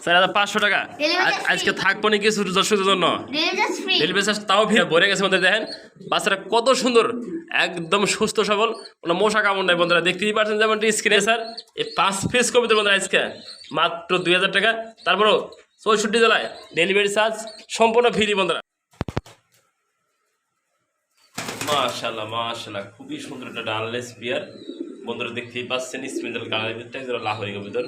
4,500 টাকা। আজকে থাকবো না কিছু দর্শকদের জন্য ডেলিভারি চার্জ তাও ভরে গেছে বন্ধুরা। দেখেন বাচ্চারা কত সুন্দর, একদম সুস্থ সবল, কোনো মশা কামড় নাই বন্ধুরা। দেখতেই পাচ্ছেন যেমন স্ক্রিনে স্যার এই 5 পিস কবিতা বন্ধুরা আজকে মাত্র 2,000 টাকা। তারপরও 64 জেলায় ডেলিভারি চার্জ সম্পূর্ণ ফ্রি বন্ধুরা। মাশাআল্লাহ মাশাআল্লাহ, খুবই সুন্দর একটা ডানলেস বিয়ার বন্ধুরা। দেখতেই পাচ্ছেন স্পিন্ডল কালার লাহোরি কবুতর।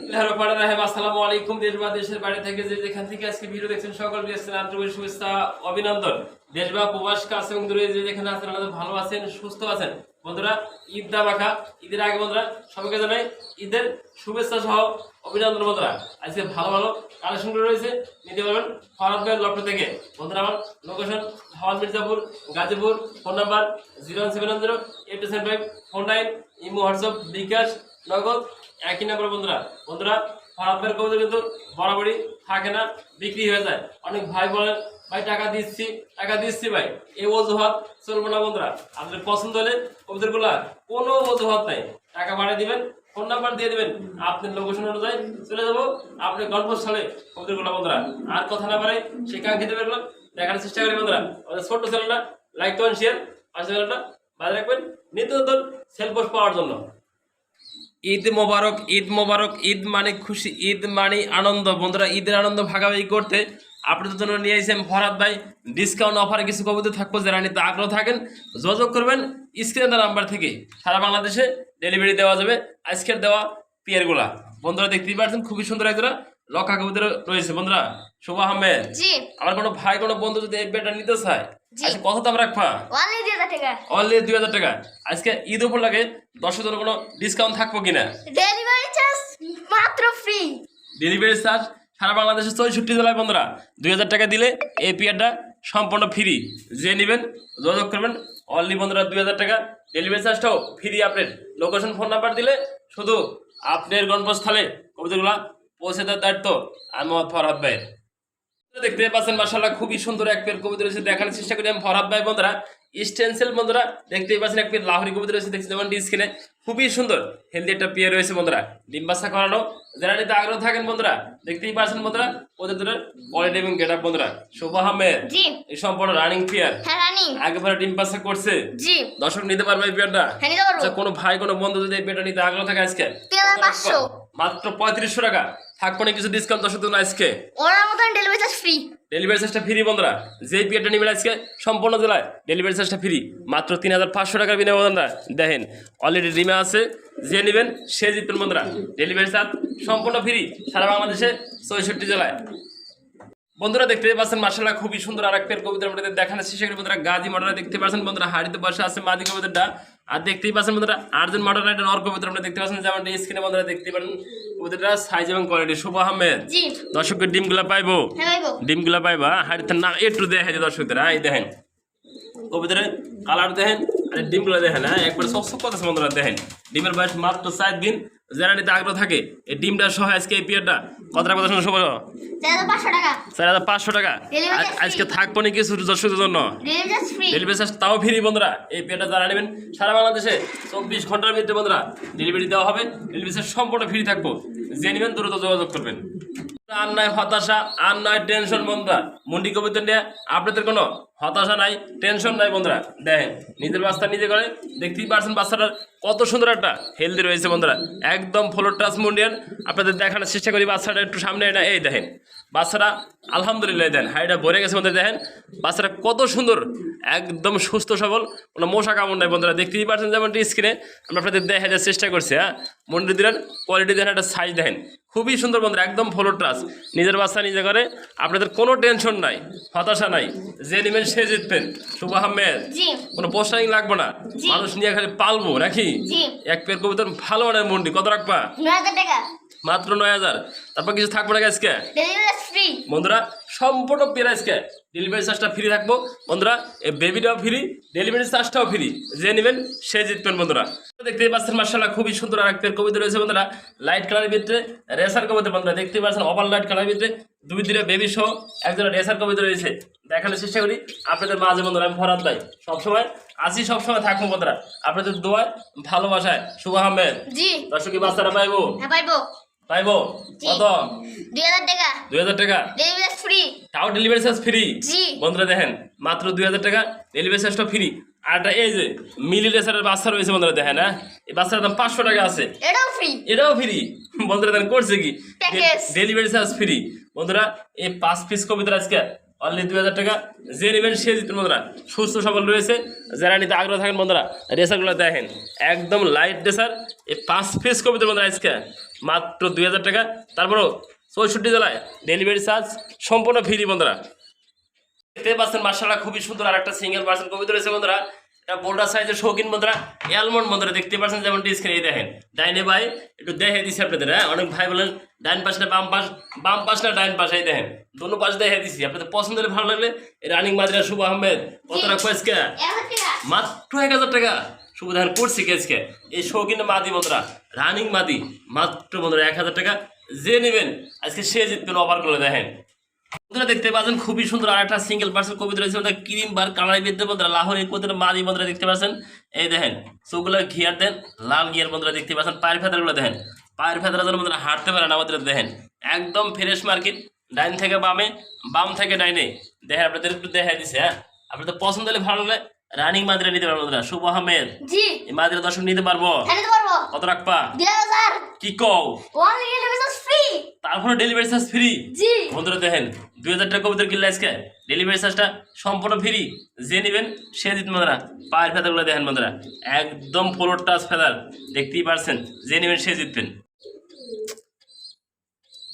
আসসালামু আলাইকুম। দেশ বা দেশের বাইরে থেকে যেখান থেকে আজকে ভিডিও দেখছেন সকল বিএসএন আন্তরিক শুভেচ্ছা অভিনন্দন। দেশ বা প্রবাস কাছে এবং দূরে যেখানে আছেন আপনারা ভালো আছেন সুস্থ আছেন বন্ধুরা। ঈদ দা মাখা ঈদের আগে বন্ধুরা সবাইকে জানাই ঈদের শুভেচ্ছা সহ অভিনন্দন বন্ধুরা। আজকে ভালো ভালো কালেকশন করে রয়েছে, নিতে পারবেন ফরহাদ ভাইয়ের লফট থেকে বন্ধুরা। আমার লোকেশন হাওয়াল Mirzapur Gazipur. Phone number 01700-825-49। Imo WhatsApp bKash Nagad একই নাম্বার বন্ধুরা। ফরহাদ ভাইয়ের কবুতর কিন্তু বরাবরই থাকে না, বিক্রি হয়ে যায়। অনেক ভাই বলেন ভাই টাকা দিচ্ছি ভাই, এই অজুহাত চলবো না বন্ধুরা। আপনাদের পছন্দ হলে কবুতরগুলা কোনো অজুহাত নাই, টাকা বাড়িয়ে দিবেন, ফোন নাম্বার দিয়ে দিবেন, আপনার লোকেশন অনুযায়ী চলে যাবো আপনার গল্পস্থলে কবুতরগুলা বন্ধুরা। আর কথা না পারে সেই কাঙ্ক্ষিত বেরগুলো দেখার চেষ্টা করি বন্ধুরা। আমাদের ছোট্ট চ্যানেলটা লাইক করেন, শেয়ার, পাশে চ্যানেলটা বাজে রাখবেন নিত্য নতুন সেল পোস্ট পাওয়ার জন্য। ঈদ মোবারক, ঈদ মোবারক, ঈদ মানে খুশি, ঈদ মানে আনন্দ বন্ধুরা। ঈদের আনন্দ ভাগাভাগি করতে আপনাদের জন্য নিয়ে এসেছেন ফরহাদ ভাই ডিসকাউন্ট অফারে কিছু কবুতর থাকবো। যারা নিতে আগ্রহ থাকেন যোগাযোগ করবেন স্ক্রিনে নাম্বার থেকে। সারা বাংলাদেশে ডেলিভারি দেওয়া যাবে আজকের দেওয়া পিয়ারগুলা বন্ধুরা। দেখতেই পাচ্ছেন খুবই সুন্দর একজোড়া লক্ষা কবুতর রয়েছে বন্ধুরা। শুভ আহমেদ, আমার কোনো ভাই কোনো বন্ধু যদি এই বেটা নিতে চায় আচ্ছা কত দাম রাখবা? অনলি 2,000 টাকা। আজকে ঈদ উপর লাগে দর্শকের জন্য কোনো ডিসকাউন্ট থাকবো কিনা? ডেলিভারি চার্জ মাত্র ফ্রি। ডেলিভারি চার্জ সারা বাংলাদেশে 64 জেলায় বন্ধুরা 2,000 টাকা দিলে এই পিয়ারটা সম্পূর্ণ ফ্রি। যে নেবেন যোগাযোগ করবেন অনলি বন্ধুরা 2,000 টাকা। ডেলিভারি চার্জটাও ফ্রি। আপনার লোকেশন ফোন নাম্বার দিলে শুধু আপনার গন্তব্যস্থলে কবুতরগুলা পৌঁছে দেওয়ার দায়িত্ব আমার ফরহাদ ভাইয়ের। দেখতে পাচ্ছেন মাশাআল্লাহ খুবই সুন্দর এক পেয়ার কবুতর রয়েছে, দেখানোর চেষ্টা করি আমি ফরহাদ ভাই বন্ধুরা। স্টেনসিল বন্ধুরা দেখতেই পাচ্ছেন এক পেয়ার লাহোরি কবুতর রয়েছে, দেখছি যেমন স্ক্রিনে খুবই সুন্দর হেলদি একটা পেয়ার রয়েছে বন্ধুরা। ডিম বাচ্চা করানো যারা নিতে আগ্রহ থাকেন বন্ধুরা দেখতেই পাচ্ছেন বন্ধুরা। ওদের কোয়ালিটি এবং গেট আপ বন্ধুরা। শুভ আহমেদ এই সম্পূর্ণ রানিং পেয়ার, আগে পরে ডিম বাচ্চা করছে। দর্শক নিতে পারবে এই পেয়ারটা। কোনো ভাই কোনো বন্ধু যদি এই পেয়ারটা নিতে আগ্রহ থাকে আজকে মাত্র 3500 টাকা। থাকবো না কিছু ডিসকাউন্ট দর্শক জন্য আজকে। ওনার মতন ডেলিভারি চার্জ ফ্রি। ডেলিভারি চার্জটা ফ্রি বন্ধুরা। যেই পিয়ারটা নেবেন আজকে সম্পূর্ণ জেলায় ডেলিভারি চার্জটা ফ্রি মাত্র 3,500 টাকার বিনিময়ে বন্ধুরা। দেখেন অলরেডি রিমা আছে, যে নেবেন সে জিতবেন বন্ধুরা। ডেলিভারি চার্জ সম্পূর্ণ ফ্রি সারা বাংলাদেশে 64 জেলায় বন্ধুরা। দেখতে পাচ্ছেন মাশাআল্লাহ খুবই সুন্দর আর এক পেয়ার কবুতর আপনাদের দেখানোর চেষ্টা করি বন্ধুরা। গাজী মডেলটা দেখতে পাচ্ছেন বন্ধুরা, হাড়িতে বসে আছে মাদি কবুতরটা। আর দেখতেই পাচ্ছেন বন্ধুরা আর্জেন্ট মডেল একটা নর কবুতর আপনারা দেখতে পাচ্ছেন যেমন স্ক্রিনে বন্ধুরা দেখতে পারেন কবুতরটা সাইজ এবং কোয়ালিটি। শুভ আহমেদ দর্শকের ডিমগুলা পাইবো, ডিমগুলা পাইবা হাড়িতে না একটু দেখে দর্শকদের। এই দেখেন কবুতরের কালার দেখেন আর ডিমগুলো দেখেন, হ্যাঁ একবার সব কথা বন্ধুরা। দেখেন ডিমের বয়স মাত্র 4 দিন। যারা নিতে আগ্রহ থাকে এই ডিমটা সহ আজকে এই পিয়ারটা কতটা কথা শুনে সবাই 4,500 টাকা। আজকে থাকবো না কিছু দর্শকদের জন্য ডেলিভারি চার্জ তাও ফ্রি বন্ধুরা। এই পেয়ারটা যারা নেবেন সারা বাংলাদেশে 24 ঘন্টার ভিতরে বন্ধুরা ডেলিভারি দেওয়া হবে। ডেলিভারি চার্জ সম্পূর্ণ ফ্রি থাকবো। যে নেবেন দ্রুত যোগাযোগ করবেন। আর নয় হতাশা আর নয় টেনশন বন্ধুরা। মুন্ডি কবুতর নিয়ে আপনাদের কোনো হতাশা নাই, টেনশন নাই বন্ধুরা। দেখেন নিজের বাচ্চা নিজে করে দেখতেই পারছেন বাচ্চাটার কত সুন্দর একটা হেলদি রয়েছে বন্ধুরা। একদম ফ্লোর টাচ মুন্ডিয়ান আপনাদের দেখানোর চেষ্টা করি। বাচ্চাটা একটু সামনে এটা এই দেখেন বাচ্চাটা আলহামদুলিল্লাহ দেন হাইটা ভরে গেছে বন্ধুরা। দেখেন বাচ্চাটা কত সুন্দর, একদম সুস্থ সবল, কোনো মশা কামড় নাই বন্ধুরা। দেখতেই পাচ্ছেন যেমন স্ক্রিনে আমরা আপনাদের দেখার চেষ্টা করছি। হ্যাঁ মুন্ডি দিলেন কোয়ালিটি দেখেন, একটা সাইজ দেখেন খুবই সুন্দর বন্ধুরা। একদম ফ্লোর টাচ নিজের বাচ্চা নিজে করে আপনাদের কোনো টেনশন নাই, হতাশা নাই। যে নেবেন সে জিতবেন। শুভ আহমেদ কোনো পোস্টারিং লাগবে না, মানুষ নিয়ে খালি পালবো নাকি। এক পেয়ার কবুতর ভালো মানের মুন্ডি কত রাখবা? 9,000 টাকা মাত্র 9,000। তারপর কিছু থাকবো না আজকে বন্ধুরা সম্পূর্ণ পেয়ার আজকে ডেলিভারি চার্জটা ফ্রি থাকবো বন্ধুরা। এই বেবিটাও ফ্রি, ডেলিভারি চার্জটাও ফ্রি। যে নেবেন সে জিতবেন বন্ধুরা। দেখতেই পাচ্ছেন মাশাআল্লাহ খুবই সুন্দর আর এক পেয়ার কবুতর রয়েছে বন্ধুরা। লাইট কালারের ভিতরে রেসার কবুতর বন্ধুরা। দেখতেই পাচ্ছেন ওভার লাইট কালারের ভিতরে দুই দিনে বেবি সহ একজোড়া রেসার কবুতর রয়েছে। দেখানোর চেষ্টা করি আপনাদের মাঝে বন্ধুরা। আমি ফরহাদ ভাই সবসময় আসি, সবসময় থাকবো বন্ধুরা আপনাদের দোয়ায় ভালোবাসায়। শুভ আহমেদ দর্শক কি বাচ্চারা পাইবো? পাইবো জি। কত 2000 টাকা 2000 টাকা ডেলিভারি চার্জ ফ্রি তাও ডেলিভারি চার্জ ফ্রি জি। বন্ধুরা দেখেন মাত্র 2000 টাকা ডেলিভারি চার্জটা ফ্রি আর একটা এই যে মিলি রেসারের বাচ্চা রয়েছে বন্ধুরা দেখেন হ্যাঁ এই বাচ্চার দাম 500 টাকা আছে এটাও ফ্রি এটাও ফ্রি বন্ধুরা দেখেন করছে কি Package। ডেলিভারি চার্জ ফ্রি বন্ধুরা এই 5 পিস কবিতার আজকে অনলি 2000 টাকা যে নেবেন সে জিতবেন বন্ধুরা সুস্থ সবল রয়েছে যারা নিতে আগ্রহ থাকেন বন্ধুরা রেসারগুলো দেখেন একদম লাইট রেসার এই 5 পিস কবিতার বন্ধুরা আজকে মাত্র 2000 টাকা তারপরও 64 জেলায় ডেলিভারি চার্জ সম্পূর্ণ ফ্রি বন্ধুরা দেখতে পাচ্ছেন মাশাআল্লাহ খুবই সুন্দর আর একটা সিঙ্গেল পার্সেন্ট কবিতা রয়েছে বন্ধুরা এটা বোল্ডার সাইজের শৌখিন বন্ধুরা অ্যালমন্ড বন্ধুরা দেখতে পাচ্ছেন যেমন স্ক্রিনে এই দেখেন ডাইনে ভাই একটু দেখে দিছি আপনাদের হ্যাঁ অনেক ভাই বলেন ডাইন পাশ না বাম পাশ না ডাইন পাশ এই দেখেন দুটো পাশ দেখে দিছি আপনাদের পছন্দ হলে ভালো লাগলে রানিং মাদ্রা শুভ আহমেদ কত রাখবো আজকে 1000 টাকা মাত্র 1000 টাকা শুভ দেখেন করছি কি আজকে এই শৌখিন মাদি বন্ধুরা রানিং মাদি মাত্র বন্ধুরা 1000 টাকা যে নেবেন আজকে সে জিতবেন অফার করে দেখেন বন্ধুরা দেখতে পাচ্ছেন খুবই সুন্দর আর একটা সিঙ্গেল পার্সেল কবিতা রয়েছে ওটা ক্রিম বার কালার বিদ্যে বন্ধুরা লাহোরের কবিতার মাদি বন্ধুরা দেখতে পাচ্ছেন এই দেখেন চোখগুলো ঘিয়ার দেন লাল গিয়ার বন্ধুরা দেখতে পাচ্ছেন পায়ের ফেদারগুলো দেখেন পায়ের ফেদার যেন বন্ধুরা হাঁটতে পারেন আমাদের দেখেন একদম ফ্রেশ মার্কেট ডাইন থেকে বামে বাম থেকে ডাইনে দেখেন আপনাদের একটু দেখা দিছে হ্যাঁ আপনাদের পছন্দ হলে ভালো লাগলে রানিং মাদিরা নিতে পারবেন বন্ধুরা শুভ আহমেদ জি এই মাদিরা দর্শক নিতে পারবো হ্যাঁ নিতে পারবো কত রাখবা 2000 কি কও অনলি ডেলিভারি চার্জ ফ্রি তারপরে ডেলিভারি চার্জ ফ্রি জি বন্ধুরা দেখেন 2000 টাকা কবিতার কিনলে আজকে ডেলিভারি চার্জটা সম্পূর্ণ ফ্রি যে নেবেন সে জিতবেন বন্ধুরা পায়ের ফেদারগুলো দেখেন বন্ধুরা একদম ফ্লোর টাচ ফেদার দেখতেই পারছেন যে নেবেন সে জিতবেন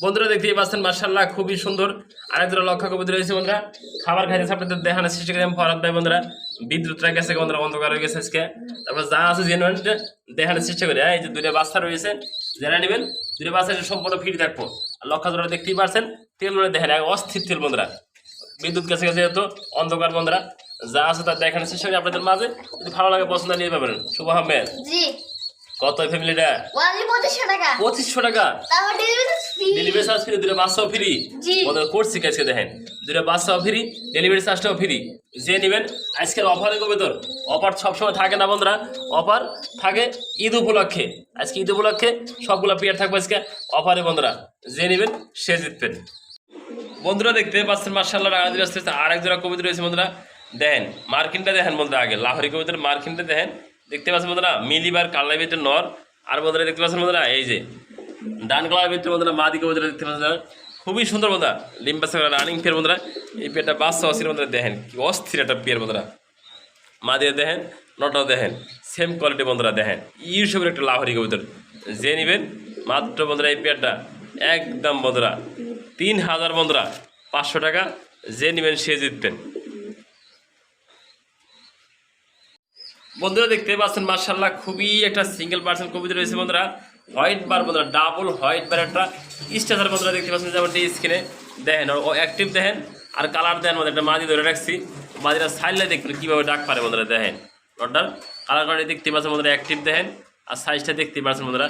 বন্ধুরা দেখতেই পাচ্ছেন মার্শাল্লাহ খুবই সুন্দর আরেকজন লক্ষ্য কবিতা রয়েছে বন্ধুরা খাবার খাইতেছে আপনাদের দেখানোর চেষ্টা করি আমি ফরাদ ভাই বন্ধুরা বিদ্যুৎটা গেছে বন্ধুরা অন্ধকার হয়ে গেছে আজকে তারপর যা আছে জেনুইন দেখানোর চেষ্টা করি এই যে দুইটা বাচ্চা রয়েছে যারা নেবেন দুইটা বাচ্চা সম্পূর্ণ ফ্রি থাকবো আর লক্ষ্য জোড়া দেখতেই পারছেন তেলগুলো দেখেন এক অস্থির তেল বন্ধুরা বিদ্যুৎ গেছে গেছে যেহেতু অন্ধকার বন্ধুরা যা আছে তা দেখানোর চেষ্টা করি আপনাদের মাঝে যদি ভালো লাগে পছন্দ নিয়ে পাবেন শুভ আহমেদ জি কত ফ্যামিলিটা অনলি 2500 টাকা 2500 টাকা তারপর delivery charge free delivery charge free দুটো বাচ্চাও ফ্রি জি। বন্ধুরা করছি আজকে দেখেন দুটো বাচ্চাও ফ্রি ডেলিভারি চার্জটাও ফ্রি যে নেবেন আজকের অফারে কবে তোর অফার সবসময় থাকে না বন্ধুরা অফার থাকে ঈদ উপলক্ষে আজকে ঈদ উপলক্ষে সবগুলো পেয়ার থাকবে আজকে অফারে বন্ধুরা যে নেবেন সে জিতবেন বন্ধুরা দেখতে পাচ্ছেন মার্শাল্লাহ আগামী আসতে আরেক জোড়া কবিতা রয়েছে বন্ধুরা দেখেন মার্কিনটা দেখেন বন্ধুরা আগে লাহোরি কবিতার মার্কিনটা দেখেন দেখতে পাচ্ছেন বন্ধুরা মিলিবার কালাই ভিতরে নর আর বন্ধুরা দেখতে পাচ্ছেন বন্ধুরা এই যে ডান কালার ভিতরে বন্ধুরা মাদি কবিতা দেখতে পাচ্ছেন খুবই সুন্দর বন্ধুরা লিম্বাস রানিং পেয়ার বন্ধুরা এই পেয়ারটা বাচ্চা অস্থির বন্ধুরা দেখেন কি অস্থির একটা পেয়ার বন্ধুরা মাদিয়া দেখেন নটাও দেখেন সেম কোয়ালিটি বন্ধুরা দেখেন ইউসবের একটা লাহোরি কবিতার যে নেবেন মাত্র বন্ধুরা এই পেয়ারটা একদম বন্ধুরা 3000 বন্ধুরা 500 টাকা যে নেবেন সে জিতবেন বন্ধুরা দেখতে পাচ্ছেন মার্শাল্লাহ খুবই একটা সিঙ্গেল পার্সেন্ট কবিতা রয়েছে বন্ধুরা হোয়াইট বার বন্ধুরা ডাবল হোয়াইট বার একটা স্ট্রাচার বন্ধুরা দেখতে পাচ্ছেন যেমন স্ক্রিনে দেখেন ও অ্যাক্টিভ দেখেন আর কালার দেন মধ্যে একটা মাদি ধরে রাখছি মাদিরা সাইডলে দেখবেন কীভাবে ডাক পারে বন্ধুরা দেখেন নটার কালার করে দেখতে পাচ্ছেন বন্ধুরা অ্যাক্টিভ দেখেন আর সাইজটা দেখতেই পাচ্ছেন বন্ধুরা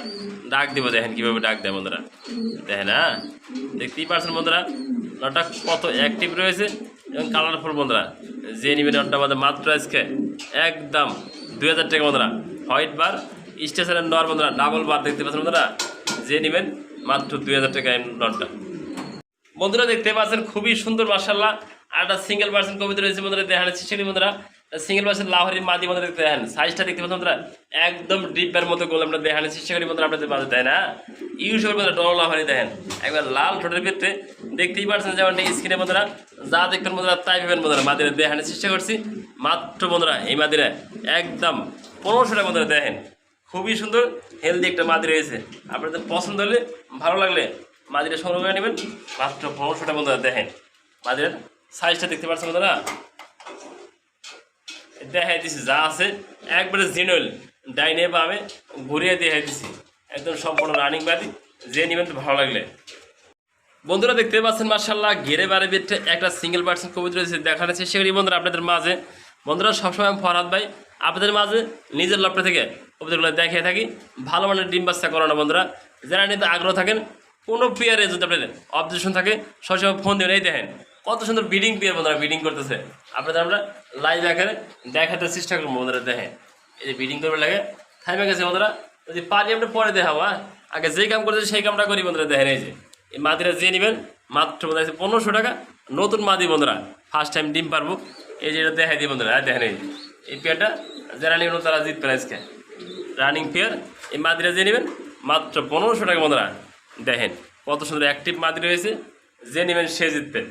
ডাক দিব দেখেন কীভাবে ডাক দেয় বন্ধুরা দেখেন হ্যাঁ দেখতেই পাচ্ছেন বন্ধুরা নটা কত অ্যাক্টিভ রয়েছে এবং কালারফুল বন্ধুরা যে নিবেন নটটা মধ্যে মাত্র আজকে একদম 2000 টাকা বন্ধুরা হোয়াইট বার স্টেশনের নর বন্ধুরা ডাবল বার দেখতে পাচ্ছেন বন্ধুরা যে নেবেন মাত্র 2000 টাকা এই নটটা বন্ধুরা দেখতে পাচ্ছেন খুবই সুন্দর মার্শাল্লাহ আর একটা সিঙ্গেল পার্সেন্ট কবিতা রয়েছে বন্ধুরা দেখানোর চেষ্টা করি বন্ধুরা সিঙ্গেল পার্সেন্ট লাহোরি মাদি বন্ধুরা দেখতে দেখেন সাইজটা দেখতে পাচ্ছেন বন্ধুরা একদম ডিপের মতো গোল আমরা দেখানোর চেষ্টা করি বন্ধুরা আপনাদের মাঝে তাই না ইউজ করে বন্ধুরা ডল লাহোরি দেখেন একবার লাল ঠোঁটের ভিতরে দেখতেই পাচ্ছেন যেমন স্ক্রিনে বন্ধুরা যা দেখবেন বন্ধুরা তাই পাবেন বন্ধুরা মাদিরা দেখানোর চেষ্টা করছি মাত্র বন্ধুরা এই মাদিরা একদম 1500 টাকা বন্ধুরা দেখেন খুবই সুন্দর হেলদি একটা মাদি রয়েছে আপনাদের পছন্দ হলে ভালো লাগলে মাদিরা সংগ্রহ করে নেবেন মাত্র 1500 টাকা বন্ধুরা দেখেন মাদিরার সাইজটা দেখতে পাচ্ছেন বন্ধুরা দেখাই দিছি যা আছে একবারে জেনুইন ডাইনে বামে ঘুরিয়ে দেখাই দিছি একদম সম্পূর্ণ রানিং বাদি যে নেবেন তো ভালো লাগলে বন্ধুরা দেখতে পাচ্ছেন মার্শাল্লাহ ঘেরে বারে বেটে একটা সিঙ্গেল পার্সেন্ট কবিতা রয়েছে দেখানোর চেষ্টা করি বন্ধুরা আপনাদের মাঝে বন্ধুরা সবসময় আমি ফরহাদ ভাই আপনাদের মাঝে নিজের লপটা থেকে কবিতাগুলো দেখিয়ে থাকি ভালো মানের ডিম বাচ্চা করানো বন্ধুরা যারা নিতে আগ্রহ থাকেন কোনো পেয়ারে যদি আপনাদের অবজেকশন থাকে সবসময় ফোন দেবেন এই দেখেন কত সুন্দর বিডিং পেয়ার বন্ধুরা বিডিং করতেছে আপনাদের আমরা লাইভ আকারে দেখাতে চেষ্টা করবো বন্ধুরা দেখেন এই যে বিডিং করবে লাগে থাইমে গেছে বন্ধুরা যদি পারি আমরা পরে দেখাবো হ্যাঁ আগে যেই কাম করেছে সেই কামটা করি বন্ধুরা। দেখেন এই যে এই মাদিরা যে নেবেন মাত্র বন্ধুরা 1500 টাকা। নতুন মাদি বন্ধুরা, ফার্স্ট টাইম ডিম পারবো। এই যে এটা দেখাই দিই বন্ধুরা, দেখেন এই পেয়ারটা যারা নেবেন তারা জিতবেন আজকে। রানিং পেয়ার এই মাদিরা যে নেবেন মাত্র 1500 টাকা বন্ধুরা। দেখেন কত সুন্দর অ্যাক্টিভ মাদি রয়েছে, যে নেবেন সে জিতবেন।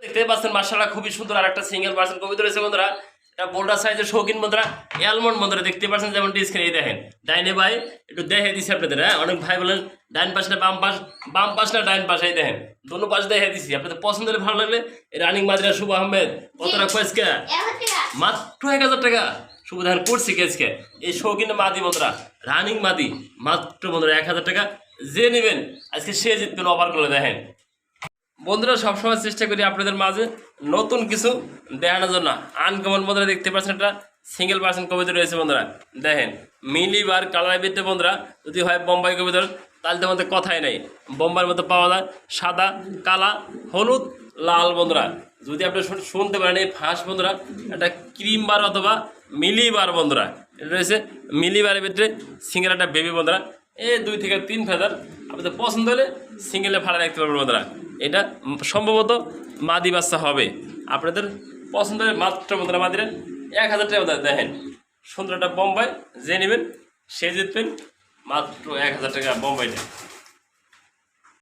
দেখতে পাচ্ছেন মাশাআল্লাহ খুবই সুন্দর আর একটা সিঙ্গেল পার্সেন্ট কবিতা রয়েছে বন্ধুরা। এটা বোল্ডার সাইজের শৌখিন বন্ধুরা, অ্যালমন্ড বন্ধুরা দেখতে পাচ্ছেন যেমন স্ক্রিনে দেখেন। ডাইনে ভাই একটু দেখে দিচ্ছি আপনাদের, হ্যাঁ অনেক ভাই বলেন ডাইন পাশ না বাম পাশ, বাম পাশ না ডাইন পাশে, দেখেন দুটো পাশ দেখে দিচ্ছি। আপনাদের পছন্দ হলে ভালো লাগলে রানিং মাদিরা শুভ আহমেদ কত টাকা আজকে? 1000 টাকা। মাত্র 1000 টাকা। শুভ দেখেন করছি আজকে এই শৌখিন মাদি বন্ধুরা, রানিং মাদি মাত্র বন্ধুরা 1000 টাকা। যে নেবেন আজকে সে জিতবেন অফার করে। দেখেন বন্ধুরা সবসময় চেষ্টা করি আপনাদের মাঝে নতুন কিছু দেখানোর জন্য। আনকমন বন্ধুরা দেখতে পাচ্ছেন একটা সিঙ্গেল পার্সেন্ট কবিতা রয়েছে বন্ধুরা। দেখেন মিলিবার কালার ভিত্তি বন্ধুরা, যদি হয় বোম্বাই কবিতার তাহলে তো আমাদের কথাই নেই। বোম্বাইয়ের মধ্যে পাওয়া যায় সাদা, কালা, হলুদ, লাল বন্ধুরা। যদি আপনি শুনতে পারেন এই ফাঁস বন্ধুরা, একটা ক্রিম বার অথবা মিলিবার বন্ধুরা। এটা রয়েছে মিলিবারের ভিতরে সিঙ্গেল একটা বেবি বন্ধুরা। এই 2 থেকে 3 ফেদার আপনাদের পছন্দ হলে সিঙ্গেলে ভাড়া রাখতে পারবেন বন্ধুরা। এটা সম্ভবত মাদি বাচ্চা হবে, আপনাদের পছন্দ হলে মাত্র বন্ধুরা মাদিরা 1000 টাকা বন্ধুরা। দেখেন সুন্দর একটা বোম্বাই, যে নেবেন সে জিতবেন মাত্র 1000 টাকা বোম্বাইটা।